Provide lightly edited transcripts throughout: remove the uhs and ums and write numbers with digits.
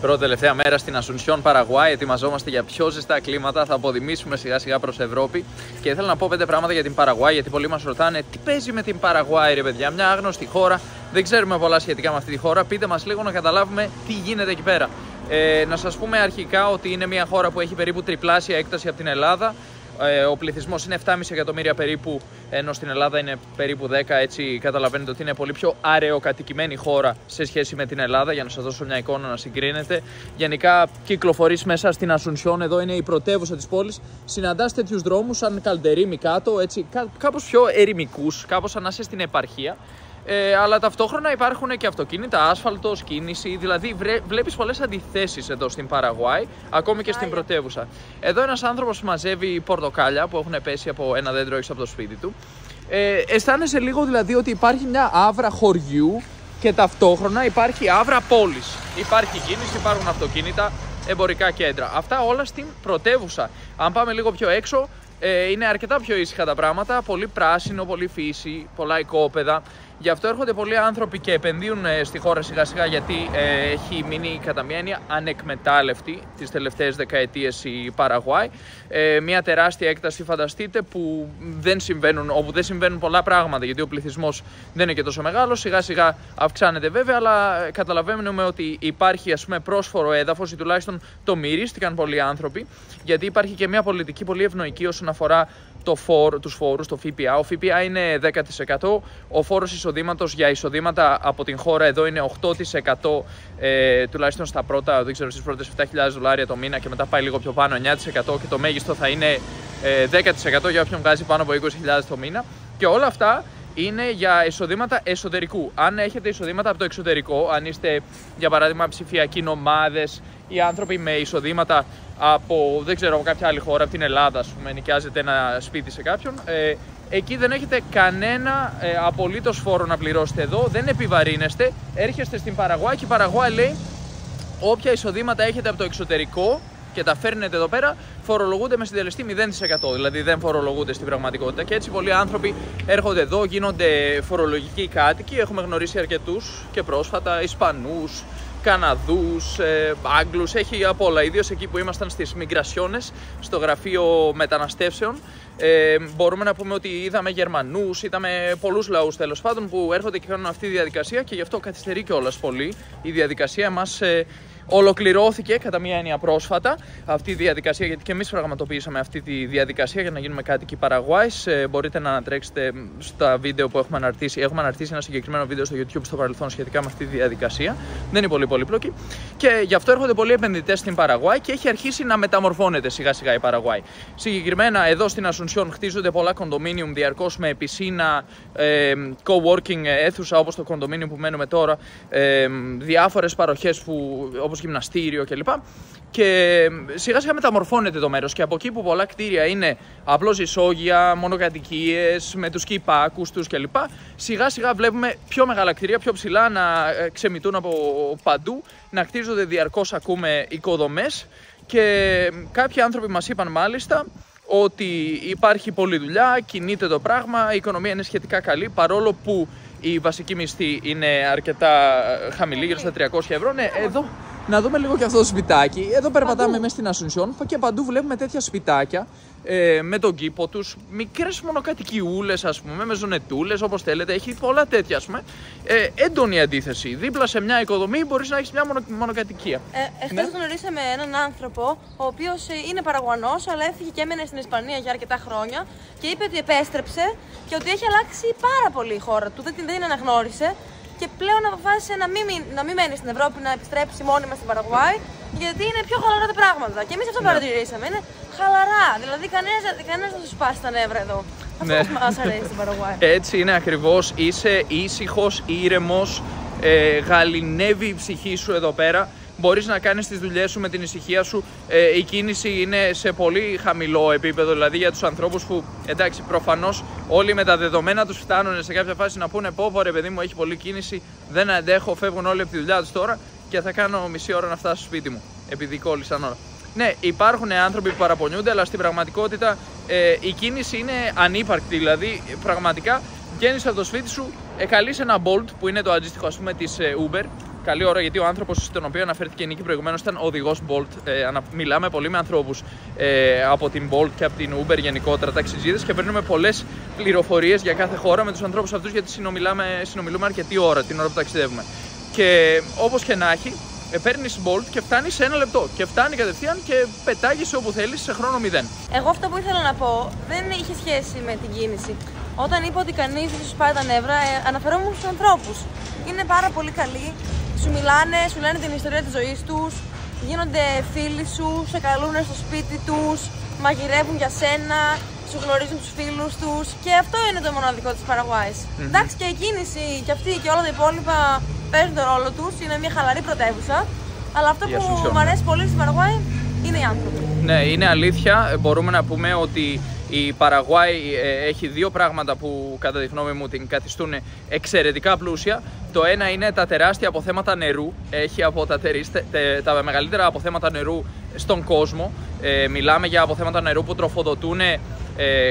Πρώτη τελευταία μέρα στην Ασουνσιόν, Παραγουάη. Ετοιμαζόμαστε για πιο ζεστά κλίματα. Θα αποδημήσουμε σιγά σιγά προς Ευρώπη. Και ήθελα να πω 5 πράγματα για την Παραγουάη, γιατί πολλοί μας ρωτάνε τι παίζει με την Παραγουάη, ρε παιδιά. Μια άγνωστη χώρα, δεν ξέρουμε πολλά σχετικά με αυτή τη χώρα. Πείτε μας λίγο να καταλάβουμε τι γίνεται εκεί πέρα. Να σας πούμε αρχικά ότι είναι μια χώρα που έχει περίπου τριπλάσια έκταση από την Ελλάδα. Ο πληθυσμός είναι 7,5 εκατομμύρια περίπου, ενώ στην Ελλάδα είναι περίπου 10, έτσι καταλαβαίνετε ότι είναι πολύ πιο αραιοκατοικημένη χώρα σε σχέση με την Ελλάδα, για να σας δώσω μια εικόνα να συγκρίνετε. Γενικά κυκλοφορείς μέσα στην Ασουνσιόν, εδώ είναι η πρωτεύουσα της πόλης, συναντάς τέτοιους δρόμους σαν Καλντερίμι κάτω, έτσι κάπως πιο ερημικούς, κάπως σαν να είσαι στην επαρχία. Αλλά ταυτόχρονα υπάρχουν και αυτοκίνητα, άσφαλτος, κίνηση, δηλαδή βλέπεις πολλές αντιθέσεις εδώ στην Παραγουάη, ακόμη και στην πρωτεύουσα. Εδώ ένας άνθρωπος μαζεύει πορτοκάλια που έχουν πέσει από ένα δέντρο έξω από το σπίτι του. Αισθάνεσαι λίγο δηλαδή ότι υπάρχει μια άβρα χωριού και ταυτόχρονα υπάρχει άβρα πόλης. Υπάρχει κίνηση, υπάρχουν αυτοκίνητα, εμπορικά κέντρα. Αυτά όλα στην πρωτεύουσα. Αν πάμε λίγο πιο έξω, είναι αρκετά πιο ήσυχα τα πράγματα, πολύ πράσινο, πολύ φύση, πολλά οικόπεδα. Γι' αυτό έρχονται πολλοί άνθρωποι και επενδύουν στη χώρα σιγά σιγά, γιατί έχει μείνει κατά μία έννοια ανεκμετάλλευτη τις τελευταίες δεκαετίες η Παραγουάη. Μια τεράστια έκταση, φανταστείτε, όπου δεν συμβαίνουν πολλά πράγματα, γιατί ο πληθυσμός δεν είναι και τόσο μεγάλος. Σιγά σιγά αυξάνεται βέβαια, αλλά καταλαβαίνουμε ότι υπάρχει πρόσφορο έδαφος, ή τουλάχιστον το μυρίστηκαν πολλοί άνθρωποι, γιατί υπάρχει και μια πολιτική πολύ ευνοϊκή όσον αφορά τους φόρους, το ΦΠΑ. Ο ΦΠΑ είναι 10%, ο φόρος εισοδήματος για εισοδήματα από την χώρα εδώ είναι 8%, τουλάχιστον στα πρώτα, δεν ξέρω, στις πρώτες $7,000 το μήνα, και μετά πάει λίγο πιο πάνω, 9%, και το μέγιστο θα είναι 10% για όποιον βγάζει πάνω από 20.000 το μήνα. Και όλα αυτά είναι για εισοδήματα εσωτερικού. Αν έχετε εισοδήματα από το εξωτερικό, αν είστε για παράδειγμα ψηφιακοί νομάδες ή άνθρωποι με εισοδήματα από, δεν ξέρω, από κάποια άλλη χώρα, από την Ελλάδα, ας πούμε, νοικιάζετε ένα σπίτι σε κάποιον, εκεί δεν έχετε κανένα απολύτως φόρο να πληρώσετε εδώ, δεν επιβαρύνεστε, έρχεστε στην Παραγουάη και η Παραγουάη λέει όποια εισοδήματα έχετε από το εξωτερικό και τα φέρνετε εδώ πέρα, φορολογούνται με συντελεστή 0%, δηλαδή δεν φορολογούνται στην πραγματικότητα. Και έτσι πολλοί άνθρωποι έρχονται εδώ, γίνονται φορολογικοί κάτοικοι. Έχουμε γνωρίσει αρκετούς και πρόσφατα, Ισπανούς, Καναδούς, Άγγλους, έχει από όλα. Ιδίως εκεί που ήμασταν στις Μιγκρασιόνες, στο γραφείο μεταναστεύσεων, μπορούμε να πούμε ότι είδαμε Γερμανούς, είδαμε πολλούς λαούς τέλος πάντων που έρχονται και κάνουν αυτή τη διαδικασία, και γι' αυτό καθυστερεί κιόλας πολύ η διαδικασία μας. Ολοκληρώθηκε κατά μία έννοια πρόσφατα αυτή η διαδικασία, γιατί και εμείς πραγματοποιήσαμε αυτή τη διαδικασία για να γίνουμε κάτοικοι Παραγουάης. Μπορείτε να ανατρέξετε στα βίντεο που έχουμε αναρτήσει. Έχουμε αναρτήσει ένα συγκεκριμένο βίντεο στο YouTube στο παρελθόν σχετικά με αυτή τη διαδικασία. Δεν είναι πολύ πολύπλοκη. Και γι' αυτό έρχονται πολλοί επενδυτές στην Παραγουάη και έχει αρχίσει να μεταμορφώνεται σιγά σιγά η Παραγουάη. Συγκεκριμένα εδώ στην Ασουνσιόν χτίζονται πολλά κοντομίνιουμ διαρκώς με πισίνα, co-working αίθουσα όπως το κοντομίνιουμ που μένουμε τώρα, διάφορες παροχές όπως γυμναστήριο κλπ. Και σιγά σιγά μεταμορφώνεται το μέρος, και από εκεί που πολλά κτίρια είναι απλώς ισόγεια, μονοκατοικίες με τους κυπάκους τους κλπ. Σιγά σιγά βλέπουμε πιο μεγάλα κτίρια, πιο ψηλά, να ξεμητούν από παντού, να χτίζονται διαρκώς, ακούμε οικοδομές, και κάποιοι άνθρωποι μας είπαν μάλιστα ότι υπάρχει πολλή δουλειά, κινείται το πράγμα, η οικονομία είναι σχετικά καλή, παρόλο που η βασική μισθή είναι αρκετά χαμηλή, γύρω στα 300 ευρώ. Ναι, εδώ να δούμε λίγο και αυτό το σπιτάκι. Εδώ περπατάμε μέσα στην Ασουνσιόν και παντού βλέπουμε τέτοια σπιτάκια με τον κήπο τους, μικρές μονοκατοικιούλες, ας πούμε, με ζωνετούλες, όπως θέλετε. Έχει πολλά τέτοια, ας πούμε. Έντονη αντίθεση. Δίπλα σε μια οικοδομή μπορείς να έχεις μια μονοκατοικία. Εχθές γνωρίσαμε έναν άνθρωπο, ο οποίος είναι Παραγουανός, αλλά έφυγε και έμενε στην Ισπανία για αρκετά χρόνια, και είπε ότι επέστρεψε και ότι έχει αλλάξει πάρα πολύ η χώρα του. Δεν την αναγνώρισε. Και πλέον αποφάσισε να μην μένει στην Ευρώπη, να επιστρέψει μόνιμα στην Παραγουάη, γιατί είναι πιο χαλαρά τα πράγματα. Και εμείς αυτό παρατηρήσαμε. Είναι χαλαρά. Δηλαδή κανένας δεν σου σπάσει τα νεύρα εδώ. Αυτό μας αρέσει στην Παραγουάη. Έτσι είναι ακριβώς. Είσαι ήσυχος, ήρεμος, γαληνεύει η ψυχή σου εδώ πέρα. Μπορείς να κάνεις τις δουλειές σου με την ησυχία σου. Η κίνηση είναι σε πολύ χαμηλό επίπεδο, δηλαδή για τους ανθρώπους που, εντάξει, προφανώς όλοι με τα δεδομένα τους φτάνουν σε κάποια φάση να πούνε πω ρε παιδί μου, έχει πολλή κίνηση, δεν αντέχω, φεύγουν όλοι από τη δουλειά τους τώρα και θα κάνω μισή ώρα να φτάσω στο σπίτι μου, επειδή κόλλησαν όλα. Ναι, υπάρχουν άνθρωποι που παραπονιούνται, αλλά στην πραγματικότητα η κίνηση είναι ανύπαρκτη, δηλαδή πραγματικά βγαίνεις από το σπίτι σου, καλείς ένα Bolt που είναι το αντίστοιχο, ας πούμε, της Uber, καλή ώρα, γιατί ο άνθρωπος στον οποίο αναφέρθηκε η Νίκη προηγουμένως ήταν οδηγός Bolt. Μιλάμε πολύ με ανθρώπους από την Bolt και από την Uber γενικότερα, ταξιτζίδες, και παίρνουμε πολλές πληροφορίες για κάθε χώρα με τους ανθρώπους αυτούς, γιατί συνομιλούμε αρκετή ώρα την ώρα που ταξιδεύουμε. Και όπως και να έχει, παίρνεις Bolt και φτάνει σε 1 λεπτό. Και φτάνει κατευθείαν και πετάγεσαι όπου θέλεις σε χρόνο 0. Εγώ αυτό που ήθελα να πω δεν είχε σχέση με την κίνηση. Όταν είπα ότι κανείς δεν σου σπάει τα νεύρα, αναφερόμουν στους ανθρώπους. Είναι πάρα πολύ καλοί, σου μιλάνε, σου λένε την ιστορία της ζωής τους, γίνονται φίλοι σου, σε καλούν στο σπίτι τους, μαγειρεύουν για σένα, σου γνωρίζουν τους φίλους τους, και αυτό είναι το μοναδικό της Παραγουάης. Εντάξει, και η κίνηση και αυτή και όλα τα υπόλοιπα παίζουν τον ρόλο τους, είναι μια χαλαρή πρωτεύουσα, αλλά αυτό που μου αρέσει πολύ στην Παραγουάη είναι οι άνθρωποι. Ναι, είναι αλήθεια. Μπορούμε να πούμε ότι η Παραγουάη έχει 2 πράγματα που κατά τη γνώμη μου την καθιστούν εξαιρετικά πλούσια. Το ένα είναι τα τεράστια αποθέματα νερού. Έχει από τα μεγαλύτερα αποθέματα νερού στον κόσμο. Μιλάμε για αποθέματα νερού που τροφοδοτούν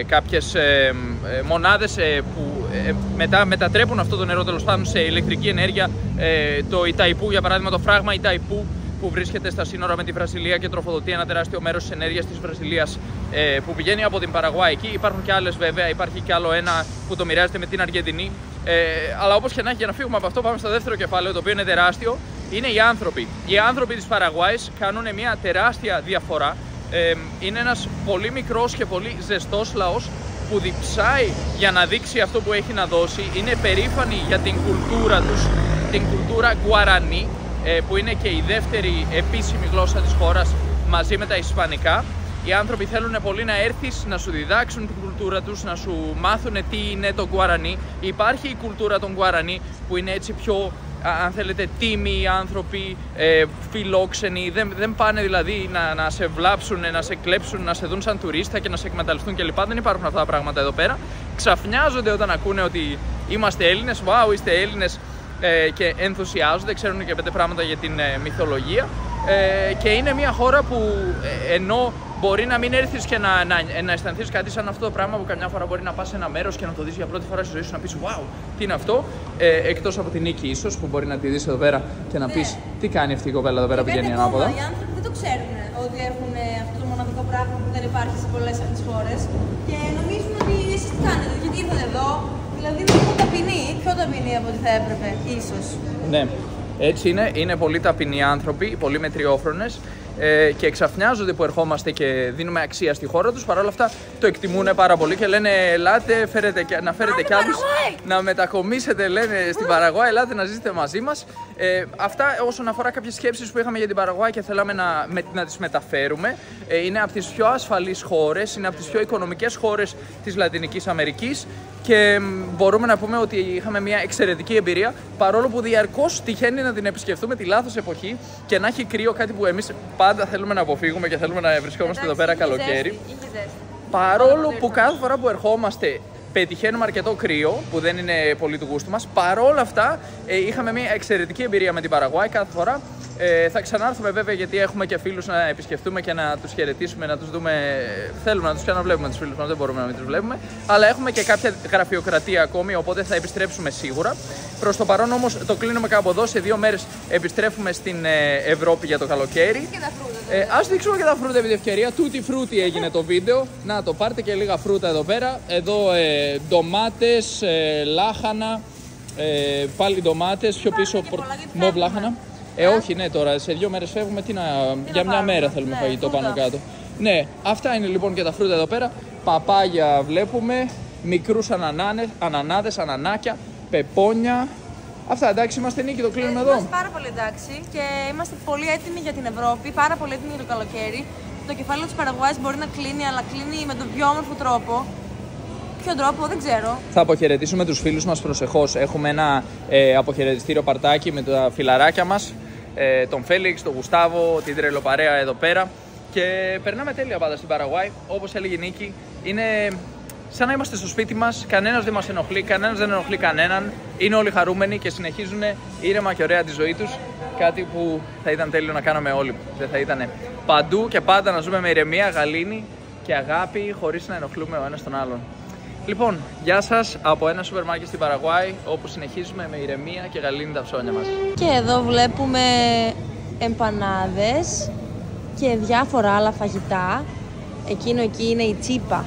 κάποιες μονάδες που μετά μετατρέπουν αυτό το νερό τέλος πάντων σε ηλεκτρική ενέργεια. Το Ιταϊπού, για παράδειγμα, το φράγμα Ιταϊπού, που βρίσκεται στα σύνορα με τη Βραζιλία και τροφοδοτεί ένα τεράστιο μέρος της ενέργειας της Βραζιλίας, που πηγαίνει από την Παραγουάη εκεί. Υπάρχουν και άλλες βέβαια, υπάρχει και άλλο ένα που το μοιράζεται με την Αργεντινή. Αλλά όπως και να έχει, για να φύγουμε από αυτό, πάμε στο δεύτερο κεφάλαιο, το οποίο είναι τεράστιο. Είναι οι άνθρωποι. Οι άνθρωποι της Παραγουάης κάνουν μια τεράστια διαφορά. Είναι ένας πολύ μικρός και πολύ ζεστός λαός που διψάει για να δείξει αυτό που έχει να δώσει. Είναι περήφανοι για την κουλτούρα τους, την κουλτούρα Γκουαρανί, που είναι και η δεύτερη επίσημη γλώσσα της χώρας μαζί με τα ισπανικά. Οι άνθρωποι θέλουν πολύ να έρθεις, να σου διδάξουν την κουλτούρα τους, να σου μάθουν τι είναι το Γκουαρανί. Υπάρχει η κουλτούρα των Γκουαρανί που είναι έτσι πιο, αν θέλετε, τίμοι άνθρωποι, φιλόξενοι. Δεν πάνε δηλαδή να σε βλάψουν, να σε κλέψουν, να σε δουν σαν τουρίστα και να σε εκμεταλλευτούν κλπ. Δεν υπάρχουν αυτά τα πράγματα εδώ πέρα. Ξαφνιάζονται όταν ακούνε ότι είμαστε Έλληνες. Wow, είστε Έλληνες. Και ενθουσιάζονται, ξέρουν και 5 πράγματα για την μυθολογία, και είναι μια χώρα που ενώ μπορεί να μην έρθεις και να αισθανθείς κάτι σαν αυτό το πράγμα που καμιά φορά μπορεί να πας σε ένα μέρος και να το δεις για πρώτη φορά στη ζωή σου, να πεις wow, τι είναι αυτό, εκτός από την Νίκη ίσως που μπορεί να τη δεις εδώ πέρα και να πεις τι κάνει αυτή η κοπέλα εδώ πέρα που πηγαίνει ανάποδα. Οι άνθρωποι δεν το ξέρουν ότι έχουν αυτό το μοναδικό πράγμα που δεν υπάρχει σε πολλές από τις χώρες και νομίζουν ότι εσείς τι κάνετε, γιατί ήρθατε εδώ. Δηλαδή είναι πιο ταπεινή από ό,τι θα έπρεπε, ίσως. Ναι, έτσι είναι πολύ ταπεινοί άνθρωποι, πολύ μετριόφρονες, και εξαφνιάζονται που ερχόμαστε και δίνουμε αξία στη χώρα τους. Παρ' όλα αυτά το εκτιμούν πάρα πολύ και λένε ελάτε, να φέρετε κι άλλους, να μετακομίσετε, λένε, στην Παραγουάη, ελάτε να ζήσετε μαζί μας. Αυτά όσον αφορά κάποιες σκέψεις που είχαμε για την Παραγουάη και θέλαμε να τις μεταφέρουμε. Είναι από τις πιο ασφαλείς χώρες, είναι από τις πιο οικονομικές χώρες της Λατινικής Αμερικής και μπορούμε να πούμε ότι είχαμε μια εξαιρετική εμπειρία, παρόλο που διαρκώς τυχαίνει να την επισκεφτούμε τη λάθος εποχή και να έχει κρύο, κάτι που εμείς πάντα θέλουμε να αποφύγουμε και θέλουμε να βρισκόμαστε εδώ πέρα καλοκαίρι. Παρόλο που κάθε φορά που ερχόμαστε πετυχαίνουμε αρκετό κρύο, που δεν είναι πολύ του γούστου μας. Παρόλα αυτά, είχαμε μια εξαιρετική εμπειρία με την Παραγουάη κάθε φορά. Θα ξανάρθουμε βέβαια, γιατί έχουμε και φίλους να επισκεφτούμε και να τους χαιρετήσουμε, να τους δούμε. Θέλουμε να τους ξαναβλέπουμε τους φίλους μας, δεν μπορούμε να μην τους βλέπουμε. Αλλά έχουμε και κάποια γραφειοκρατία ακόμη, οπότε θα επιστρέψουμε σίγουρα. Προς το παρόν όμως το κλείνουμε κάπου εδώ. Σε 2 μέρες επιστρέφουμε στην Ευρώπη για το καλοκαίρι. Ας δείξουμε και τα φρούτα επί τη ευκαιρία. Τούτι φρούτι έγινε το βίντεο. Να το πάρτε και λίγα φρούτα εδώ πέρα. Εδώ ντομάτες, λάχανα, πάλι ντομάτες, πιο πίσω μοβ λάχανα. Όχι, ναι, τώρα σε 2 μέρες φεύγουμε. Για μια μέρα θέλουμε φαγητό πάνω κάτω. Ναι, αυτά είναι λοιπόν και τα φρούτα εδώ πέρα. Παπάγια βλέπουμε, μικρούς ανανάδες, ανανάκια, πεπόνια. Αυτά, εντάξει, είμαστε Νίκη, το κλείνουμε εδώ. Είμαστε πάρα πολύ εντάξει και είμαστε πολύ έτοιμοι για την Ευρώπη, πάρα πολύ έτοιμοι για το καλοκαίρι. Το κεφάλαιο της Παραγουάης μπορεί να κλείνει, αλλά κλείνει με τον πιο όμορφο τρόπο. Ποιον τρόπο, δεν ξέρω. Θα αποχαιρετήσουμε τους φίλους μας προσεχώς. Έχουμε ένα αποχαιρετιστήριο παρτάκι με τα φιλαράκια μας, τον Φέλιξ, τον Γουστάβο, την τρελοπαρέα εδώ πέρα. Και περνάμε τέλεια πάντα στην Παραγουάη. Όπως έλεγε η Νίκη, είναι σαν να είμαστε στο σπίτι μας, κανένας δεν μας ενοχλεί, κανένας δεν ενοχλεί κανέναν. Είναι όλοι χαρούμενοι και συνεχίζουν ήρεμα και ωραία τη ζωή τους. Κάτι που θα ήταν τέλειο να κάναμε όλοι. Δεν θα ήταν παντού και πάντα να ζούμε με ηρεμία, γαλήνη και αγάπη, χωρίς να ενοχλούμε ο ένας τον άλλον. Λοιπόν, γεια σας από ένα σούπερ μάρκετ στην Παραγουάη, όπου συνεχίζουμε με ηρεμία και γαλήνη τα ψώνια μας. Και εδώ βλέπουμε εμπανάδες και διάφορα άλλα φαγητά. Εκείνο εκεί είναι η τσίπα,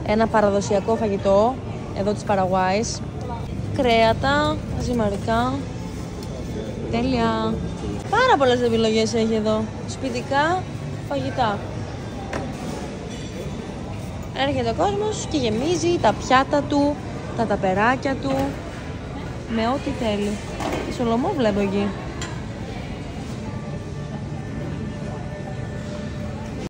ένα παραδοσιακό φαγητό εδώ της Παραγουάης. Κρέατα, ζυμαρικά, τέλεια. Πάρα πολλές επιλογές έχει εδώ, σπιτικά φαγητά. Έρχεται ο κόσμος και γεμίζει τα πιάτα του, τα ταπεράκια του με ό,τι θέλει. Σολομό βλέπω εκεί.